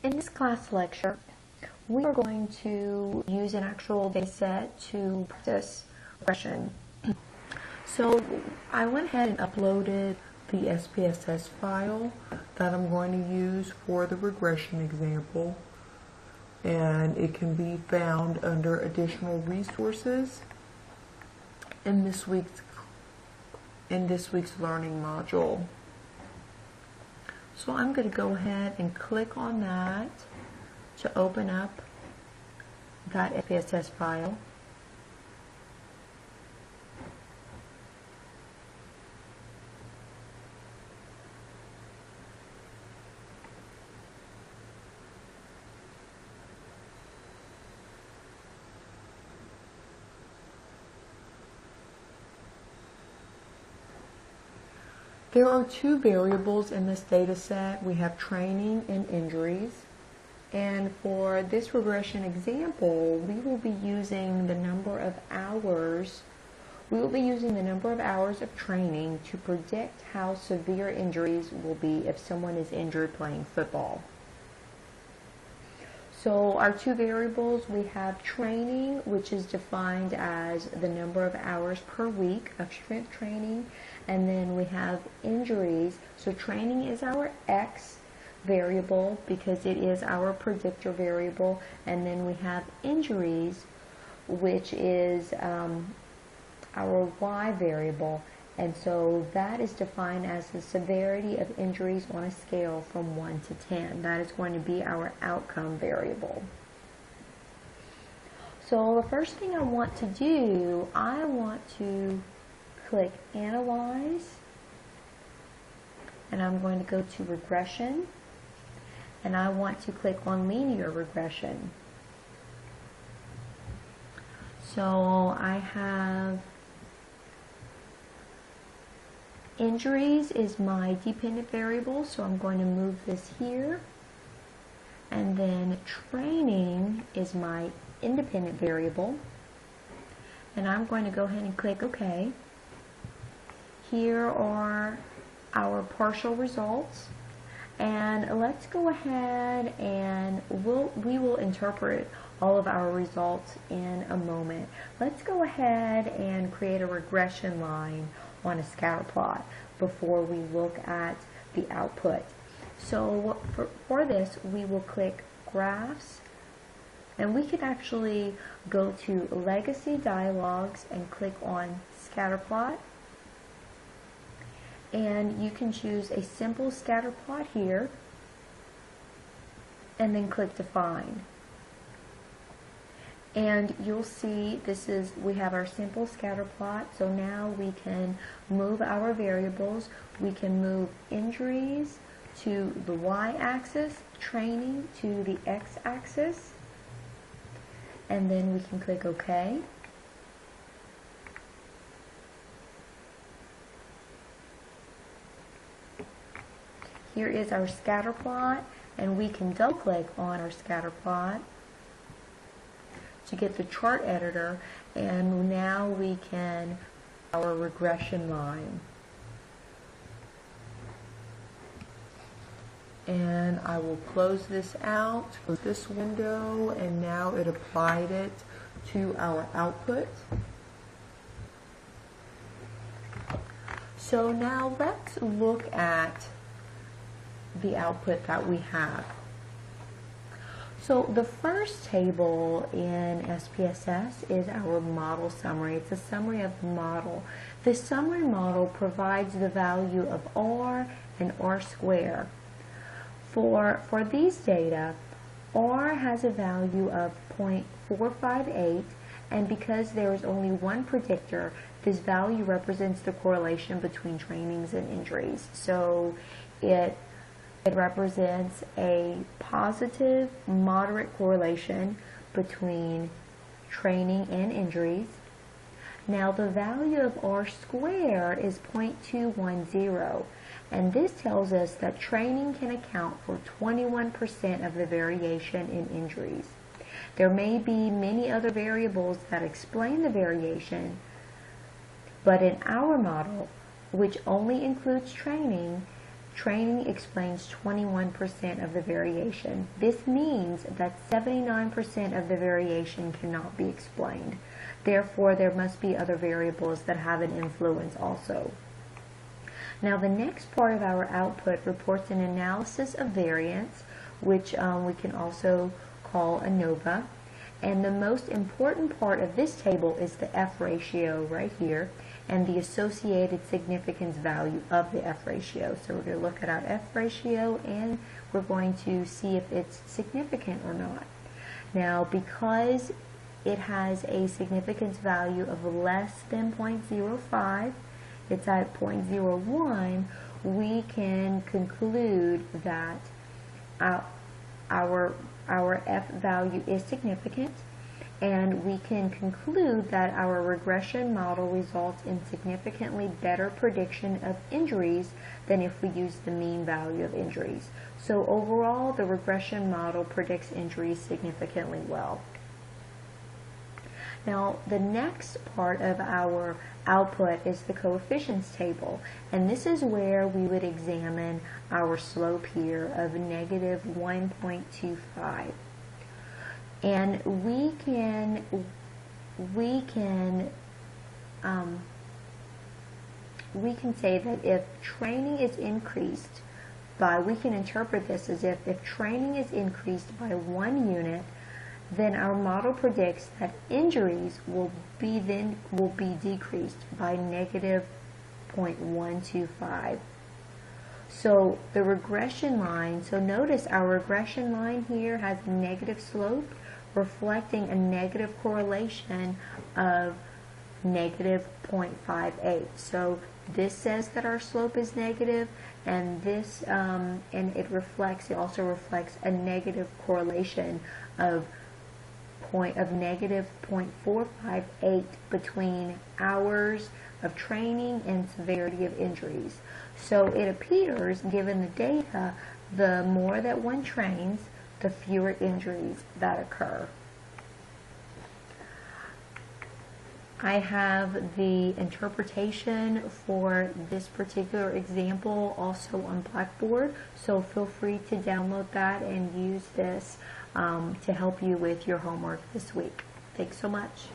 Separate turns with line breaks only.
In this class lecture, we are going to use an actual data set to practice regression. So I went ahead and uploaded the SPSS file that I'm going to use for the regression example, and it can be found under additional resources in this week's learning module. So I'm going to go ahead and click on that to open up that SPSS file. There are two variables in this data set. We have training and injuries. And for this regression example, we will be using the number of hours. We will be using the number of hours of training to predict how severe injuries will be if someone is injured playing football. So our two variables, we have training, which is defined as the number of hours per week of strength training, and then we have injuries. So training is our X variable because it is our predictor variable, and then we have injuries, which is our Y variable, and so that is defined as the severity of injuries on a scale from 1 to 10. That is going to be our outcome variable. So the first thing I want to do, I want to click Analyze, and I'm going to go to Regression, and I want to click on Linear Regression. So I have injuries is my dependent variable, so I'm going to move this here. And then training is my independent variable. And I'm going to go ahead and click OK. Here are our partial results. And let's go ahead and we will interpret all of our results in a moment. Let's go ahead and create a regression line on a scatter plot before we look at the output. So for this, we will click Graphs, and we can actually go to Legacy Dialogs and click on Scatter Plot. And you can choose a simple scatter plot here, and then click Define. And you'll see we have our simple scatter plot. So now we can move our variables. We can move injuries to the Y-axis, training to the X-axis, and then we can click OK. Here is our scatter plot, and we can double click on our scatter plot to get the chart editor, and now we can our regression line. And I will close this out with this window, and now it applied it to our output. So now let's look at the output that we have. So the first table in SPSS is our model summary. It's a summary of the model. The summary model provides the value of R and R squared. For these data, R has a value of 0.458, and because there is only one predictor, this value represents the correlation between trainings and injuries. So it represents a positive, moderate correlation between training and injuries. Now the value of R squared is 0.210, and this tells us that training can account for 21% of the variation in injuries. There may be many other variables that explain the variation, but in our model, which only includes training, training explains 21% of the variation. This means that 79% of the variation cannot be explained. Therefore, there must be other variables that have an influence also. Now, the next part of our output reports an analysis of variance, which we can also call ANOVA. And the most important part of this table is the F ratio right here and the associated significance value of the F ratio. So we're going to look at our F ratio and we're going to see if it's significant or not. Now, because it has a significance value of less than 0.05, it's at 0.01, we can conclude that our F value is significant, and we can conclude that our regression model results in significantly better prediction of injuries than if we use the mean value of injuries. So overall, the regression model predicts injuries significantly well. Now, the next part of our output is the coefficients table, and this is where we would examine our slope here of negative 1.25. And we can say that if training is increased by, we can interpret this as if training is increased by 1 unit, then our model predicts that injuries will be decreased by negative 0.125. So the regression line, so notice our regression line here has a negative slope reflecting a negative correlation of negative 0.58. So this says that our slope is negative, and this and it also reflects a negative correlation of negative 0.458 between hours of training and severity of injuries. So it appears, given the data, the more that one trains, the fewer injuries that occur. I have the interpretation for this particular example also on Blackboard, so feel free to download that and use this to help you with your homework this week. Thanks so much.